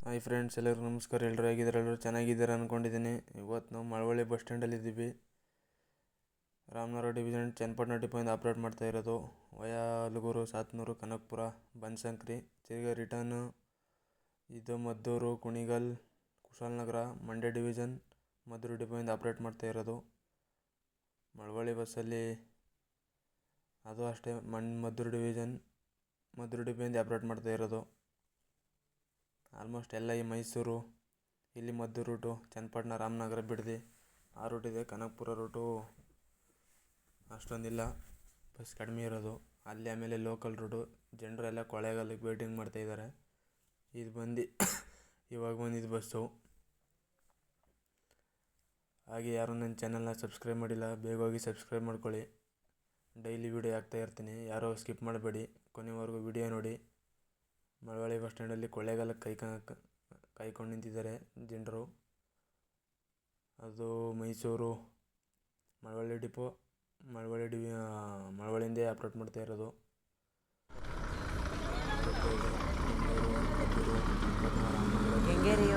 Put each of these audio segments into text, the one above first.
Hi friends, ಎಲ್ಲರಿಗೂ ನಮಸ್ಕಾರ. ಎಲ್ಲರೂ ಹೇಗಿದ್ದಾರೆ? ಎಲ್ಲರೂ ಚೆನ್ನಾಗಿದ್ದಾರೆ ಅಂದ್ಕೊಂಡಿದ್ದೀನಿ. ಇವತ್ತು ನಾವು ಮಳವಳ್ಳಿ ಬಸ್ ಸ್ಟ್ಯಾಂಡಲ್ಲಿದ್ದೀವಿ. ರಾಮನಗರ ಡಿವಿಷನ್ ಚನ್ನಪಟ್ಟಣ ಡಿಪೋಯಿಂದ ಆಪ್ರೇಟ್ ಮಾಡ್ತಾ ಇರೋದು. ವಯಾ ಹಲಗೂರು, ಸಾತ್ನೂರು, ಕನಕಪುರ, ಬನಶಂಕರಿ, ತಿರ್ಗಾ ರಿಟರ್ನು ಇದು ಮದ್ದೂರು, ಕುಣಿಗಲ್, ಕುಶಾಲನಗರ, ಮಂಡ್ಯ ಡಿವಿಷನ್, ಮದ್ದೂರು ಡಿಪೋಯಿಂದ ಆಪ್ರೇಟ್ ಮಾಡ್ತಾ ಇರೋದು. ಮಳವಳ್ಳಿ ಬಸ್ಸಲ್ಲಿ ಅದು ಅಷ್ಟೇ ಮದ್ದೂರು ಡಿಪೋಯಿಂದ ಆಪ್ರೇಟ್ ಮಾಡ್ತಾ ಇರೋದು. ಆಲ್ಮೋಸ್ಟ್ ಎಲ್ಲ ಈ ಮೈಸೂರು, ಇಲ್ಲಿ ಮದ್ದೂರು ರೂಟು, ಚನ್ನಪಟ್ಟಣ, ರಾಮನಗರ ಬಿಡದಿ ಆ ರೂಟ್ ಇದೆ. ಕನಕಪುರ ರೂಟು ಅಷ್ಟೊಂದಿಲ್ಲ, ಬಸ್ ಕಡಿಮೆ ಇರೋದು ಅಲ್ಲಿ. ಆಮೇಲೆ ಲೋಕಲ್ ರೂಟು ಜನರೆಲ್ಲ ಕೊಳ್ಳೇಗಾಲಕ್ಕೆ ವೇಟಿಂಗ್ ಮಾಡ್ತಾಯಿದ್ದಾರೆ. ಇದು ಇವಾಗ ಬಂದಿದ್ದು ಬಸ್ಸು. ಹಾಗೆ ಯಾರು ನನ್ನ ಚಾನಲ್ನ ಸಬ್ಸ್ಕ್ರೈಬ್ ಮಾಡಿಲ್ಲ, ಬೇಗ ಹೋಗಿ ಸಬ್ಸ್ಕ್ರೈಬ್ ಮಾಡ್ಕೊಳ್ಳಿ. ಡೈಲಿ ವೀಡಿಯೋ ಹಾಕ್ತಾ ಇರ್ತೀನಿ, ಯಾರೋ ಸ್ಕಿಪ್ ಮಾಡಬೇಡಿ, ಕೊನೆವರೆಗೂ ವೀಡಿಯೋ ನೋಡಿ. ಮಳವಳ್ಳಿ ಬಸ್ ಸ್ಟ್ಯಾಂಡಲ್ಲಿ ಕೊಳ್ಳೇಗಾಲಕ್ಕೆ ಕಾಯ್ಕೊಂಡು ನಿಂತಿದ್ದಾರೆ ಜನರು. ಅದು ಮೈಸೂರು ಮಳವಳ್ಳಿ ಡಿಪೋ, ಮಳವಳ್ಳಿಯಿಂದ ಆಪ್ರೇಟ್ ಮಾಡ್ತಾ ಇರೋದು. ಕೆಂಗೇರಿ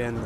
ಅಂದ